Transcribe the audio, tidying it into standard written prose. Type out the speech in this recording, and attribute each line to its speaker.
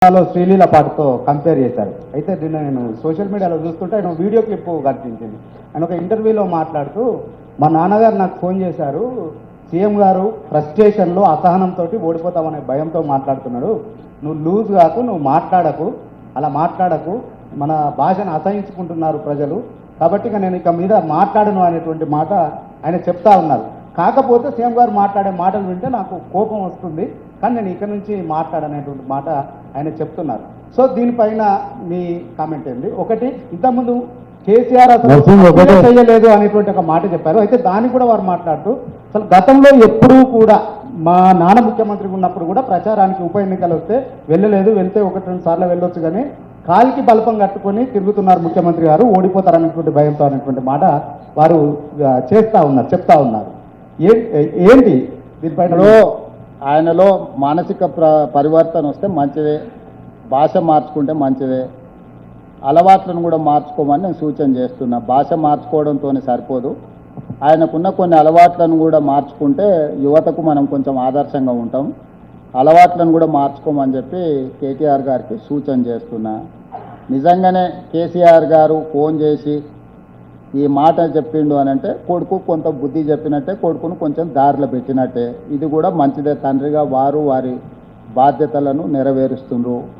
Speaker 1: శ్రీలీల పాటతో కంపేర్ చేశారు. అయితే దీన్ని నేను సోషల్ మీడియాలో చూస్తుంటే ఆయన వీడియో క్లిప్ కనిపించింది. ఆయన ఒక ఇంటర్వ్యూలో మాట్లాడుతూ, మా నాన్నగారు నాకు ఫోన్ చేశారు, సీఎం గారు ఫ్రస్ట్రేషన్లో అసహనంతో ఓడిపోతామనే భయంతో మాట్లాడుతున్నాడు, నువ్వు లూజ్ కాకు, నువ్వు మాట్లాడకు, అలా మాట్లాడకు, మన భాషను అసహించుకుంటున్నారు ప్రజలు, కాబట్టి నేను ఇక మీద మాట్లాడను అనేటువంటి మాట ఆయన చెప్తా ఉన్నారు. కాకపోతే సీఎం గారు మాట్లాడే మాటలు వింటే నాకు కోపం వస్తుంది, కానీ నేను ఇక్కడ నుంచి మాట్లాడనేటువంటి మాట ఆయన చెప్తున్నారు. సో దీనిపైన మీ కామెంట్ ఏంటి? ఒకటి, ఇంతకుముందు కేసీఆర్ అసలు చేయలేదు అనేటువంటి ఒక మాట చెప్పారు. అయితే దాన్ని కూడా వారు మాట్లాడుతూ, అసలు గతంలో ఎప్పుడూ కూడా మా నాన్న ముఖ్యమంత్రిగా ఉన్నప్పుడు కూడా ప్రచారానికి ఉప ఎన్నికలు వస్తే వెళ్ళలేదు, వెళ్తే ఒకటి రెండు సార్లు వెళ్ళొచ్చు, కానీ కాలికి బల్పం కట్టుకొని తిరుగుతున్నారు ముఖ్యమంత్రి గారు, ఓడిపోతారనేటువంటి భయంతో అనేటువంటి మాట వారు చెప్తా ఉన్నారు. ఏంటి దీనిపైన?
Speaker 2: ఆయనలో మానసిక పరివర్తన వస్తే మంచిదే, భాష మార్చుకుంటే మంచిదే, అలవాట్లను కూడా మార్చుకోమని నేను సూచన చేస్తున్నా. భాష మార్చుకోవడంతో సరిపోదు, ఆయనకున్న కొన్ని అలవాట్లను కూడా మార్చుకుంటే యువతకు మనం కొంచెం ఆదర్శంగా ఉంటాం. అలవాట్లను కూడా మార్చుకోమని చెప్పి కేటీఆర్ గారికి సూచన చేస్తున్నా. నిజంగానే కేసీఆర్ గారు ఫోన్ చేసి ఈ మాట చెప్పిండు అని అంటే కొడుకు కొంత బుద్ధి చెప్పినట్టే, కొడుకును కొంచెం దారిలో పెట్టినట్టే. ఇది కూడా మంచిదే, తండ్రిగా వారు వారి బాధ్యతలను నెరవేరుస్తుండ్రు.